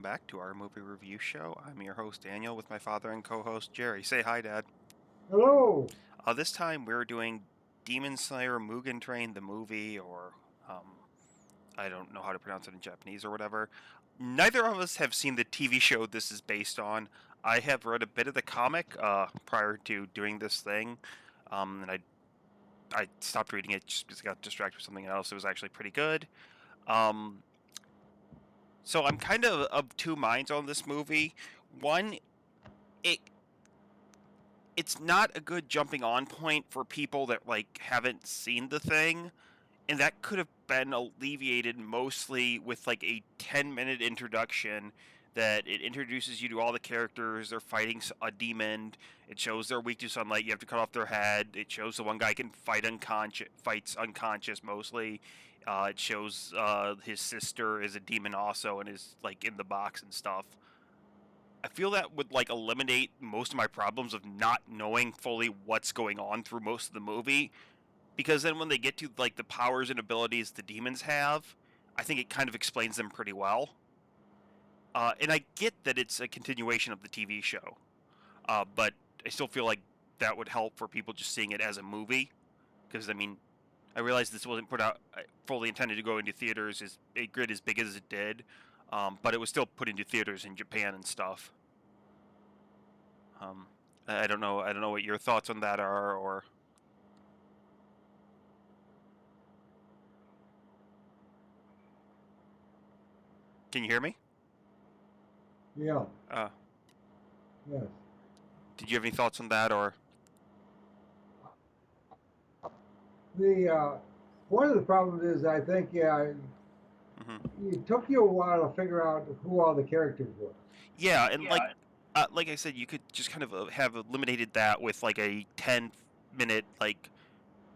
back to our movie review show. I'm your host Daniel with my father and co-host Jerry. Say hi, Dad. Hello. This time we're doing Demon Slayer Mugen Train, the movie, or I don't know how to pronounce it in Japanese or whatever. Neither of us have seen the TV show this is based on. I have read a bit of the comic prior to doing this thing, and I stopped reading it just because I got distracted with something else. It was actually pretty good. Um, so I'm kind of two minds on this movie. One, it it's not a good jumping on point for people that like haven't seen the thing, and that could have been alleviated mostly with like a 10-minute introduction that it introduces you to all the characters. They're fighting a demon. It shows their weak to sunlight. You have to cut off their head. It shows the one guy can fights unconscious mostly. It shows his sister is a demon also and is like in the box and stuff. I feel that would like eliminate most of my problems of not knowing fully what's going on through most of the movie, because then when they get to like the powers and abilities the demons have, I think it kind of explains them pretty well. And I get that it's a continuation of the TV show, but I still feel like that would help for people just seeing it as a movie. Because I mean, I realize this wasn't put out fully intended to go into theaters as a grid as big as it did, but it was still put into theaters in Japan and stuff. Um, I don't know. I don't know what your thoughts on that are, or can you hear me? Yeah. Uh, Yes. did you have any thoughts on that, or? The one of the problems is I think Mhm. it took you a while to figure out who all the characters were. Yeah, and like I said, you could just kind of have eliminated that with like a 10-minute like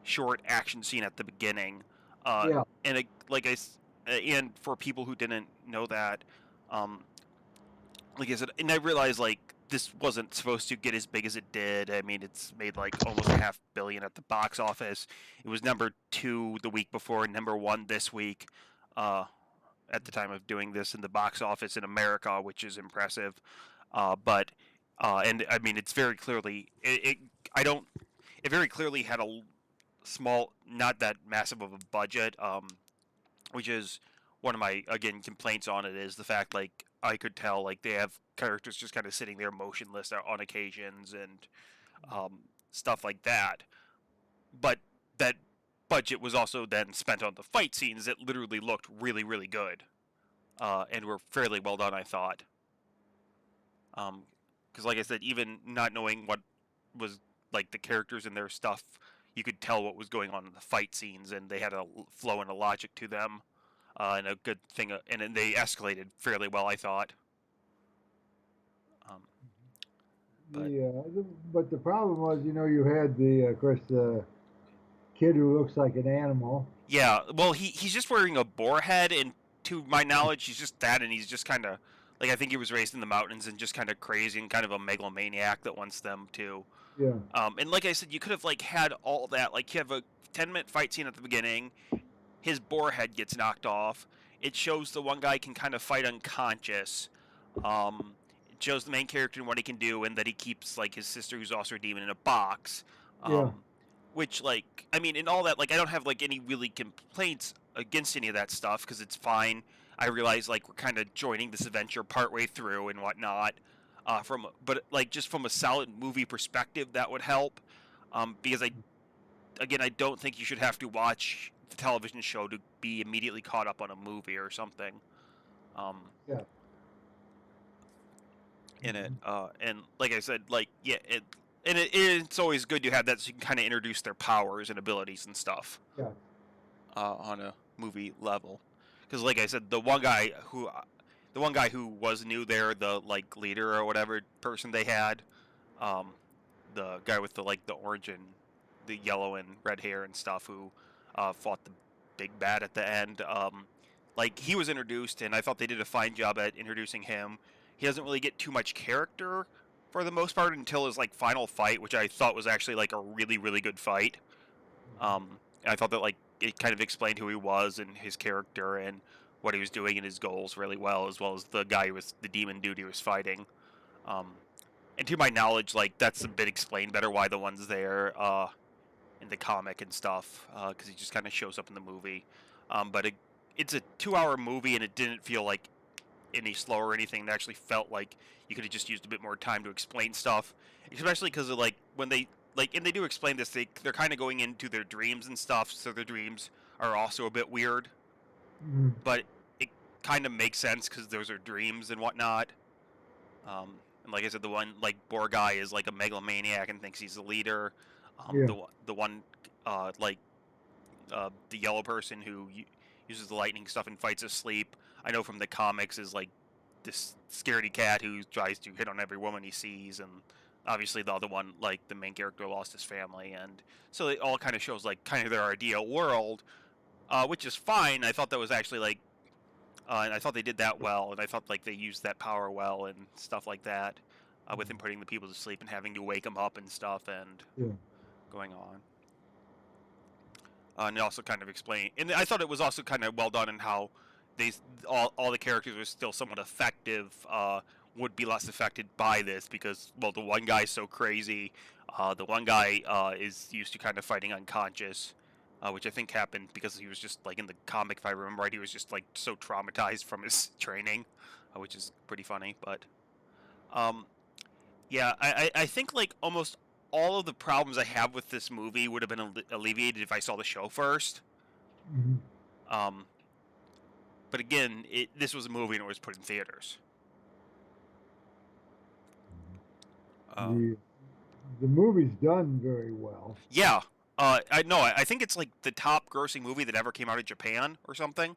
short action scene at the beginning. Uh, Yeah. and and for people who didn't know that, um, like I said, and I realized like this wasn't supposed to get as big as it did. I mean, it's made like almost a half billion at the box office. It was number two the week before, number one this week. Uh, at the time of doing this in the box office in America, which is impressive. But and I mean, it's very clearly I don't. It very clearly had a small, not that massive of a budget. Which is one of my again complaints on it is the fact like I could tell like they have characters just kind of sitting there motionless on occasions and um, stuff like that. But that budget was also then spent on the fight scenes that literally looked really good and were fairly well done, I thought. Because like I said, even not knowing what was like the characters and their stuff, you could tell what was going on in the fight scenes, and they had a flow and a logic to them, and a good thing, and then they escalated fairly well, I thought. Um, but But the problem was, you had of course, the kid who looks like an animal. yeah, well, he's just wearing a boar head, and to my knowledge, he's just that, and he's just kind of like I think he was raised in the mountains and just kind of crazy and kind of a megalomaniac that wants them to. Yeah. And like I said, you could have like had all that. Like you have a 10-minute fight scene at the beginning. His boar head gets knocked off. It shows the one guy can kind of fight unconscious. It shows the main character and what he can do, and that he keeps like his sister, who's also a demon, in a box. Yeah. Which like I mean, in all that, like I don't have like any really complaints against any of that stuff because it's fine. I realize like we're kind of joining this adventure partway through and whatnot. But like just from a solid movie perspective, that would help. Because I don't think you should have to watch the television show to be immediately caught up on a movie or something. Um, Yeah. in it, Mhm. and like I said, like yeah, it's always good to have that so you can kind of introduce their powers and abilities and stuff Yeah. on a movie level. Because like I said, the one guy who was new there, the like leader or whatever person they had, um, the guy with the like the orange and the yellow and red hair and stuff who fought the big bad at the end. Like he was introduced, and I thought they did a fine job at introducing him. He doesn't really get too much character for the most part until his like final fight, which I thought was actually like a really good fight. I thought that like it kind of explained who he was and his character and what he was doing and his goals really well as the guy who was the demon dude he was fighting. Um, and to my knowledge, like that's a bit explained better why the one's there in the comic and stuff, because he just kind of shows up in the movie. But it's a 2-hour movie and it didn't feel like any slow or anything. It actually felt like you could have just used a bit more time to explain stuff, especially because of like when they like and they do explain this. They're kind of going into their dreams and stuff, so their dreams are also a bit weird, Mm, but it kind of makes sense because those are dreams and whatnot. And like I said, the one like Boar guy is like a megalomaniac and thinks he's the leader. yeah. The one like the yellow person who uses the lightning stuff and fights asleep. I know from the comics is like this scaredy cat who tries to hit on every woman he sees, and obviously the other one, like the main character, lost his family, and so it all kind of shows like kind of their ideal world, which is fine. I thought that was actually like, and I thought they did that well, and I thought like they used that power well and stuff like that, with him putting the people to sleep and having to wake them up and stuff and Yeah. going on. And it also kind of explained, and I thought it was also kind of well done in how they all the characters were still somewhat effective. Would be less affected by this because well, the one guy's so crazy. The one guy is used to kind of fighting unconscious, which I think happened because he was just like in the comic, if I remember right, he was just like so traumatized from his training, which is pretty funny. But um, yeah, I think like almost all of the problems I have with this movie would have been alleviated if I saw the show first. Mhm. Um, but again, this was a movie and it was put in theaters. Uh, The the movie's done very well. yeah, I know. I think it's like the top grossing movie that ever came out of Japan or something.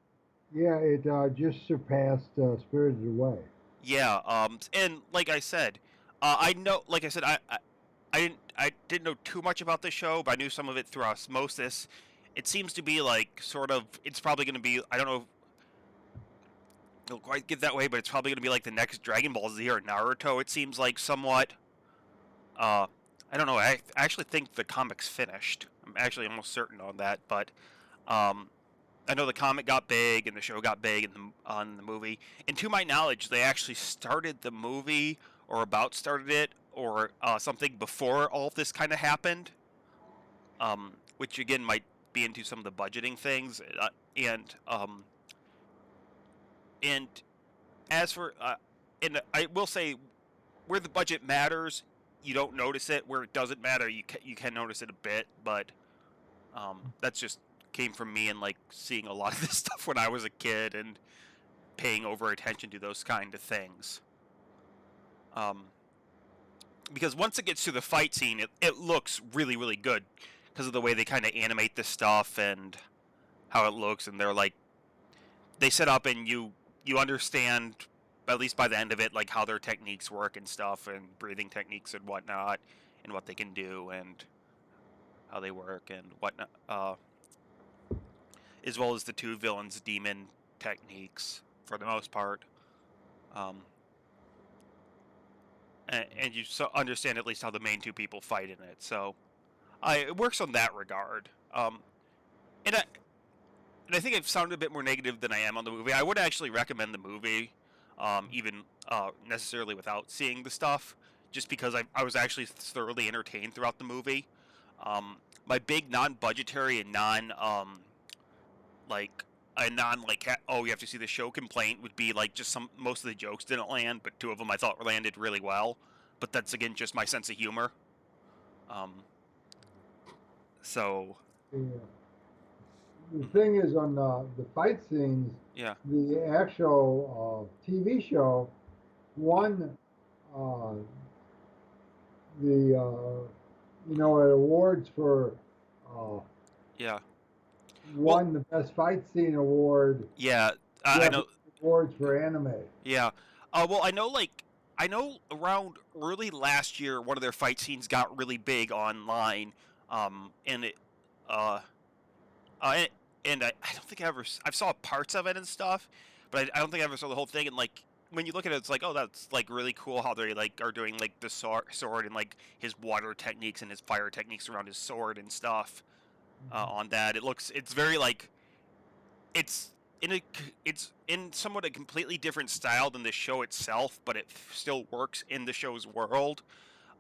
Yeah, it just surpassed Spirited Away. Yeah. And like I said, I know. Like I said, I didn't know too much about the show, but I knew some of it through osmosis. It seems to be like sort of. It's probably going to be. I don't know it'll quite get that way, but it's probably going to be like the next Dragon Ball Z or Naruto. It seems like somewhat. Uh, I don't know. I actually think the comic's finished. I'm actually almost certain on that, but um, I know the comic got big and the show got big in on the movie. And to my knowledge, they actually started the movie or about started it or something before all of this kind of happened. Which again might be into some of the budgeting things, and and as for and I will say where the budget matters, you don't notice it. Where it doesn't matter, you can notice it a bit. But that's just came from me and like seeing a lot of this stuff when I was a kid and paying over attention to those kind of things. Um, because once it gets to the fight scene, it looks really good because of the way they kind of animate this stuff and how it looks, and they're like they set up and you understand at least by the end of it like how their techniques work and stuff and breathing techniques and whatnot and what they can do and how they work and whatnot, as well as the two villains' demon techniques for the most part. Um, and you understand at least how the main two people fight in it. So it works on that regard. And I think I've sounded a bit more negative than I am on the movie. I would actually recommend the movie, even necessarily without seeing the stuff, just because I was actually thoroughly entertained throughout the movie. My big non-budgetary and like non like oh you have to see the show complaint would be like just some most of the jokes didn't land, but two of them I thought landed really well. But that's again just my sense of humor. Um, so The thing is, on the fight scenes, yeah, the actual TV show won uh, the awards for uh, yeah. Well, won the best fight scene award. yeah. I Japanese know. awards for anime. Yeah. Well, I know around early last year, one of their fight scenes got really big online. And it, uh, and, I don't think I saw parts of it and stuff, but I don't think I ever saw the whole thing. And like when you look at it, it's like, oh, that's like really cool how they like are doing like the sword and like his water techniques and his fire techniques around his sword and stuff. On that, it's very like it's it's in somewhat a completely different style than the show itself, but it still works in the show's world.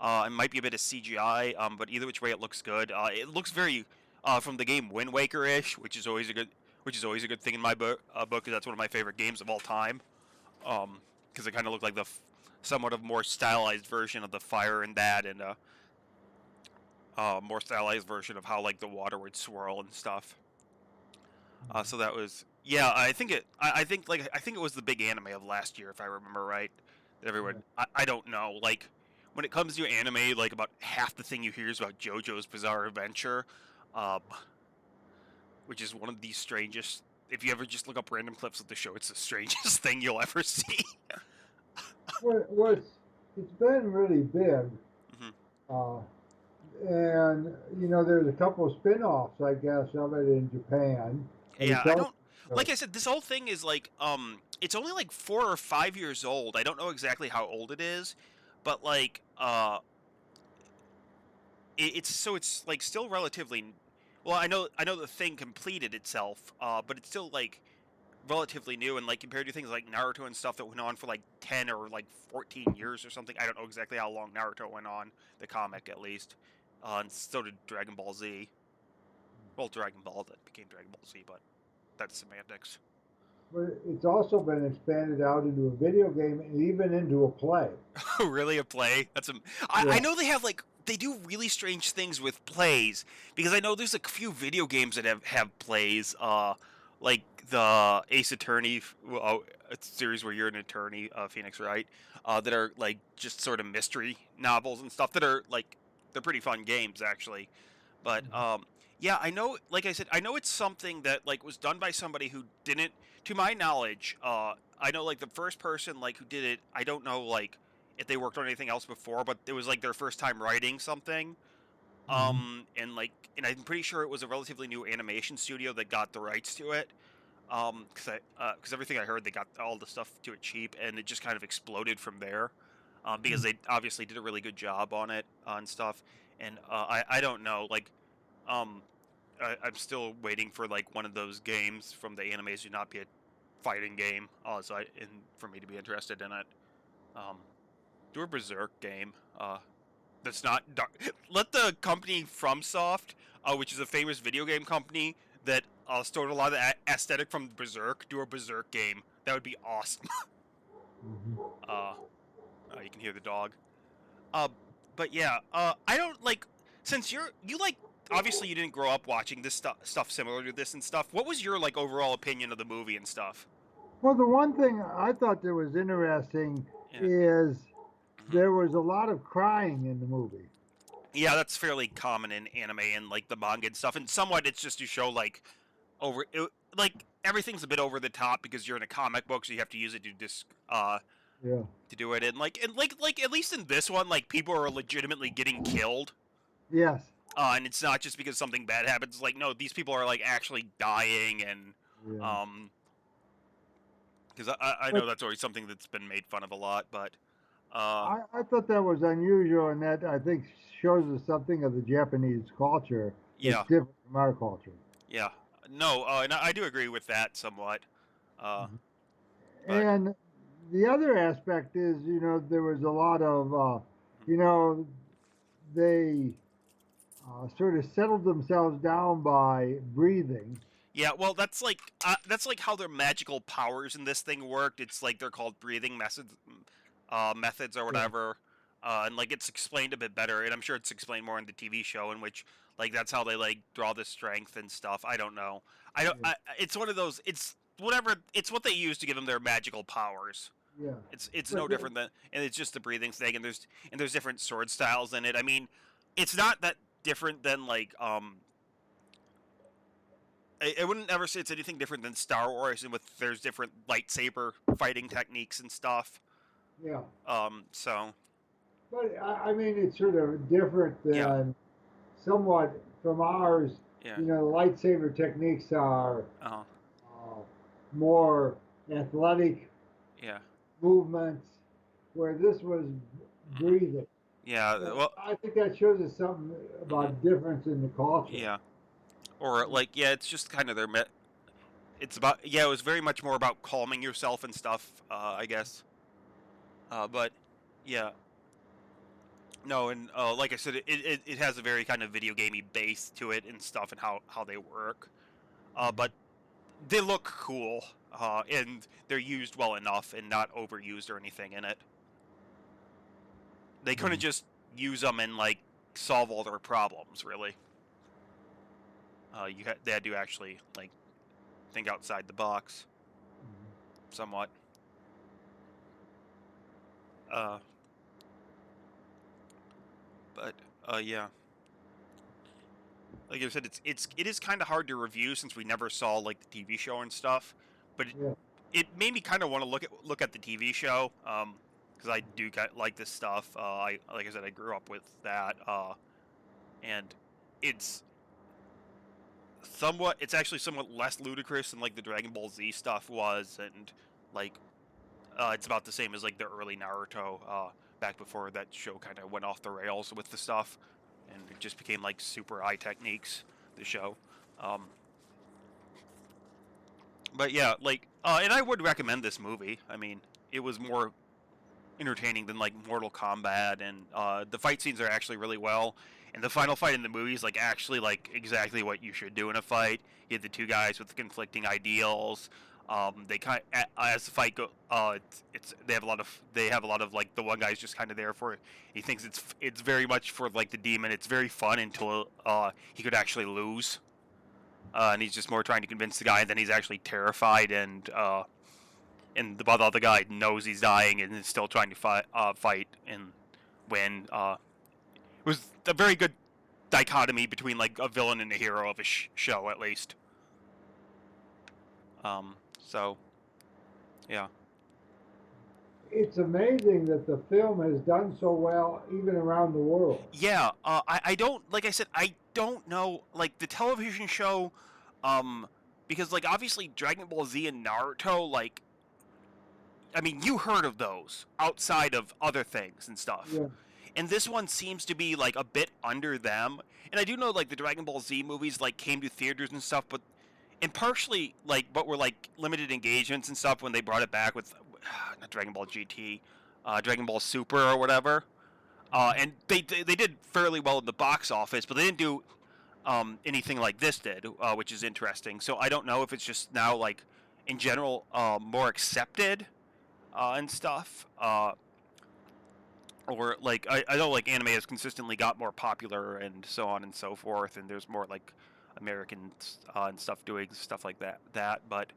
It might be a bit of CGI, but either which way, it looks good. It looks very from the game Wind Waker-ish, which is always a good thing in my book, because that's one of my favorite games of all time. Because it kind of looked like the somewhat of more stylized version of the fire in that, and more stylized version of how like the water would swirl and stuff. So that was, yeah. I think it was the big anime of last year, if I remember right. That Yeah. everyone, I don't know, like when it comes to anime, like about half the thing you hear is about JoJo's Bizarre Adventure, um, which is one of the strangest. If you ever just look up random clips of the show, it's the strangest thing you'll ever see. Well, it's been really big, hmm uh, and there's a couple of spin-offs, I guess, of it in Japan, but Yeah, it's I also don't. Like I said, this whole thing is like, it's only like 4 or 5 years old. I don't know exactly how old it is, but like, it's like still relatively. Well, I know the thing completed itself, but it's still like relatively new, and like compared to things like Naruto and stuff that went on for like 10 or like 14 years or something. I don't know exactly how long Naruto went on, the comic at least, and so did Dragon Ball Z. Well, Dragon Ball that became Dragon Ball Z, but that's semantics. but it's also been expanded out into a video game and even into a play. Really, a play? That's a. I Yeah. know they have like they do really strange things with plays, because I know there's a few video games that have plays. Like the Ace Attorney, a series where you're an attorney, Phoenix Wright, that are like just sort of mystery novels and stuff that are like they're pretty fun games actually. But yeah, I know. Like I said, I know it's something that like was done by somebody who didn't, to my knowledge. I know like the first person like who did it. I don't know like if they worked on anything else before, but it was like their first time writing something. Mhm. And I'm pretty sure it was a relatively new animation studio that got the rights to it. Because everything I heard, they got all the stuff to it cheap, and it just kind of exploded from there. Because they obviously did a really good job on it and stuff. And I don't know, like um, I'm still waiting for like one of those games from the animes to not be a fighting game. And for me to be interested in it. Um, do a Berserk game. That's not dark. Let the company FromSoft, which is a famous video game company that stole a lot of the aesthetic from Berserk, do a Berserk game. That would be awesome. Mhm. uh, you can hear the dog. Uh, but yeah, I don't like since you like obviously you didn't grow up watching this stuff similar to this and stuff. What was your like overall opinion of the movie and stuff? Well, the one thing I thought that was interesting Yeah. is hmm there was a lot of crying in the movie. Yeah, that's fairly common in anime and like the manga and stuff. And somewhat it's just to show like like everything's a bit over the top because you're in a comic book, so you have to use it to Yeah. to do it. And like at least in this one, like people are legitimately getting killed. Yes. And it's not just because something bad happens. Like, no, these people are like actually dying, and Yeah. um, because I But know that's always something that's been made fun of a lot, but uh, I thought that was unusual, and that I think shows us something of the Japanese culture that's yeah, different from our culture. yeah, no, and I do agree with that somewhat. Uh, Mhm. but And the other aspect is, there was a lot of, mhm. you know, they sort of settled themselves down by breathing. Yeah, well, that's like how their magical powers in this thing worked. It's like they're called breathing methods or Yeah. whatever, and like it's explained a bit better, and I'm sure it's explained more in the TV show, in which like that's how they like draw the strength and stuff. I don't know. I don't. Yeah. It's one of those. It's whatever. It's what they use to give them their magical powers. Yeah. It's no But different than, and it's just the breathing thing, and there's different sword styles in it. I mean, it's not that different than like I wouldn't ever say it's anything different than Star Wars, and with there's different lightsaber fighting techniques and stuff. yeah. So But I mean, it's sort of different yeah, than somewhat from ours. yeah, The lightsaber techniques are uh, uh, more athletic yeah, movements, where this was hmm breathing. yeah. So Well, I think that shows us something hmm about difference in the culture. yeah, or like yeah, it's just kind of their it's about, yeah, it was very much more about calming yourself and stuff, I guess. But yeah, no, and like I said, it has a very kind of video gamey base to it and stuff, and how they work. But they look cool, and they're used well enough and not overused or anything in it. They couldn't Mhm. just use them and like solve all their problems, really. They had to actually like think outside the box somewhat. Uh, but yeah, like I said, it is kind of hard to review since we never saw like the TV show and stuff. But Yeah. it made me kind of want to look at the TV show, because I do like this stuff. I like I said, I grew up with that, and it's it's actually somewhat less ludicrous than like the Dragon Ball Z stuff was, and like it's about the same as like the early Naruto, back before that show kind of went off the rails with the stuff, and it just became like super high techniques. The show, um, but yeah, like, and I would recommend this movie. I mean, it was more entertaining than like Mortal Kombat, and the fight scenes are actually really well. And the final fight in the movie is like actually like exactly what you should do in a fight. You have the two guys with conflicting ideals. They kind as the fight go, they have a lot of like the one guy's just kind of there for. He thinks it's very much for like the demon. It's very fun until he could actually lose, and he's just more trying to convince the guy. And then he's actually terrified, and the other guy knows he's dying and is still trying to fight and win. It was a very good dichotomy between like a villain and a hero of a show, at least. So yeah, It's amazing that the film has done so well even around the world. yeah. I don't, like I said, I don't know like the television show, um, because like obviously Dragon Ball Z and Naruto, like, I mean, you heard of those outside of other things and stuff. Yeah. And this one seems to be like a bit under them. And I do know like the Dragon Ball Z movies like came to theaters and stuff, but and partially like but were like limited engagements and stuff when they brought it back with not Dragon Ball GT, Dragon Ball Super or whatever. And they did fairly well in the box office, but they didn't do anything like this did, which is interesting. So I don't know if it's just now like in general more accepted and stuff. Or like I know like anime has consistently got more popular and so on and so forth, and there's more like Americans and stuff doing stuff like that. But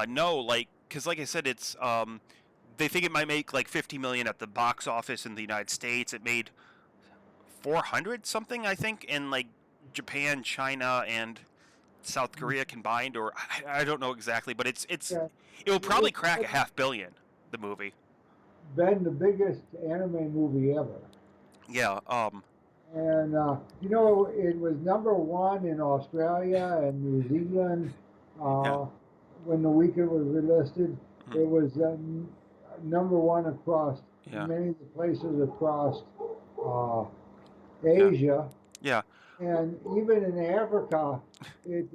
no, like, because like I said, it's they think it might make like 50 million at the box office in the United States. It made 400 something, I think, in like Japan, China, and South Korea combined, or I don't know exactly, but Yeah. it will probably It's crack a half billion, the movie. been the biggest anime movie ever. Yeah. And you know, it was number one in Australia and New Zealand Yeah. uh, when the week it was listed. Mhm. It was number one across Yeah. many of the places across uh, Yeah. Asia, Yeah. and even in Africa, it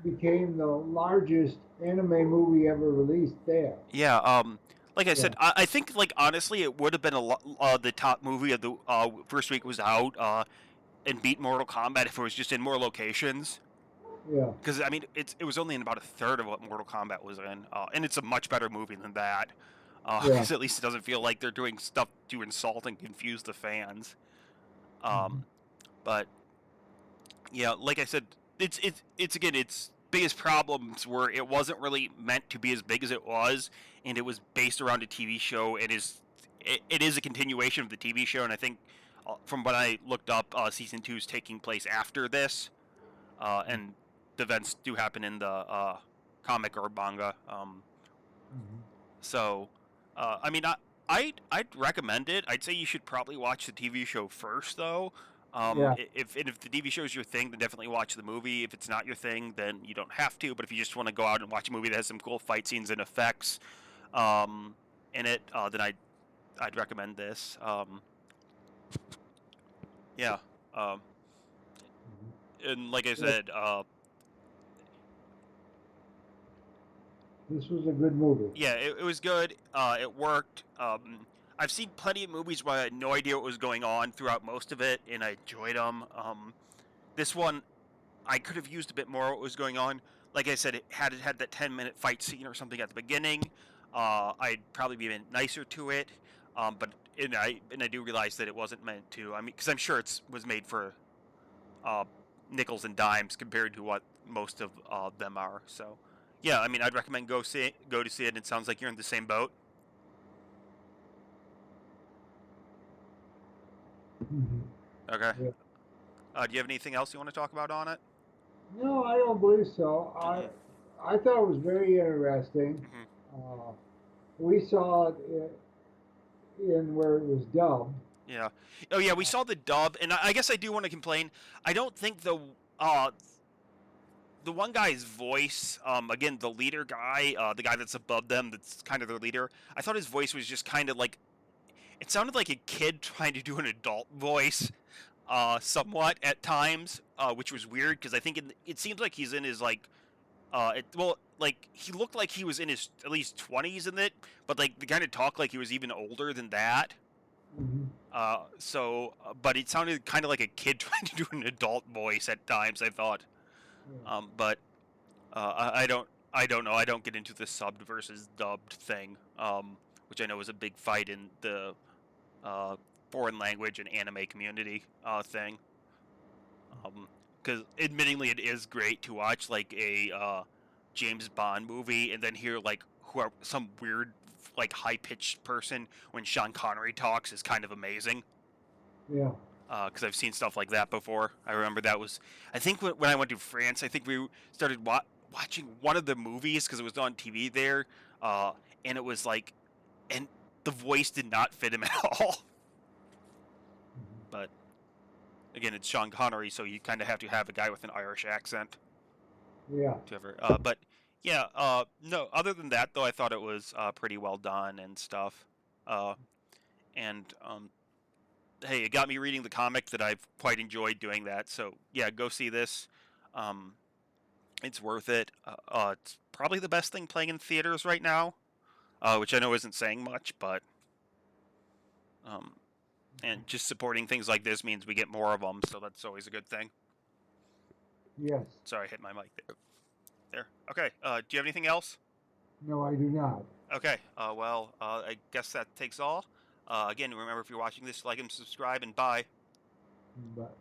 became the largest anime movie ever released there. Yeah, like I Yeah, said, I think like honestly, it would have been the top movie of the first week was out, and beat Mortal Kombat if it was just in more locations. yeah, Because I mean, it was only in about a third of what Mortal Kombat was in, and it's a much better movie than that. yeah. Because at least it doesn't feel like they're doing stuff to insult and confuse the fans. Mhm. Um, but yeah, like I said, it's again its biggest problems were it wasn't really meant to be as big as it was, and it was based around a TV show. It is a continuation of the TV show, and I think from what I looked up, season 2 is taking place after this, and the events do happen in the comic or manga. Mhm. So, I mean, I'd recommend it. I'd say you should probably watch the TV show first, though. Yeah, If the TV show is your thing, then definitely watch the movie. If it's not your thing, then you don't have to. But if you just want to go out and watch a movie that has some cool fight scenes and effects, um, in it, then I'd recommend this. Yeah. Um, Mhm. and like I Yeah. said, This was a good movie. Yeah, it was good. It worked. I've seen plenty of movies where I had no idea what was going on throughout most of it, and I enjoyed them. This one, I could have used a bit more what was going on. Like I said, it had that 10-minute fight scene or something at the beginning. I'd probably be been nicer to it. But I do realize that it wasn't meant to. I mean, because I'm sure it was made for uh, nickels and dimes compared to what most of them are. So, yeah, I mean, I'd recommend go to see it. It sounds like you're in the same boat. Mhm. Okay. Yeah. Do you have anything else you want to talk about on it? No, I don't believe so. Mm-hmm. I thought it was very interesting. Mm-hmm. Uh, we saw it in where it was dubbed. Yeah. Oh yeah, we saw the dub, and I guess I do want to complain. I don't think the one guy's voice, again, the leader guy, the guy that's above them, that's kind of their leader. I thought his voice was just kind of like it sounded like a kid trying to do an adult voice, somewhat at times, which was weird because I think it seems like he's in his like, like he looked like he was in his at least 20s in it, but like the kind of talk like he was even older than that. Hmm. But it sounded kind of like a kid trying to do an adult voice at times. I thought, Yeah. but I don't know. I don't get into the subbed versus dubbed thing, which I know is a big fight in the uh, foreign language and anime community thing. Because admittingly, it is great to watch like a James Bond movie and then hear like who are some weird like high pitched person when Sean Connery talks is kind of amazing. Yeah. Because I've seen stuff like that before. I remember that was, I think when I went to France, I think we started watching one of the movies because it was on TV there, uh, and it was like, and the voice did not fit him at all. But again, it's Sean Connery, so you kind of have to have a guy with an Irish accent Yeah. to ever. But yeah, no. Other than that, though, I thought it was pretty well done and stuff. Uh, and hey, it got me reading the comic that I've quite enjoyed doing that. So yeah, go see this. Um, it's worth it. It's probably the best thing playing in theaters right now, which I know isn't saying much, but um, and just supporting things like this means we get more of them, so that's always a good thing. Yes. Sorry, I hit my mic there. There. Okay. Do you have anything else? No, I do not. Okay. I guess that takes all. Again, remember if you're watching this, like and subscribe, and bye. But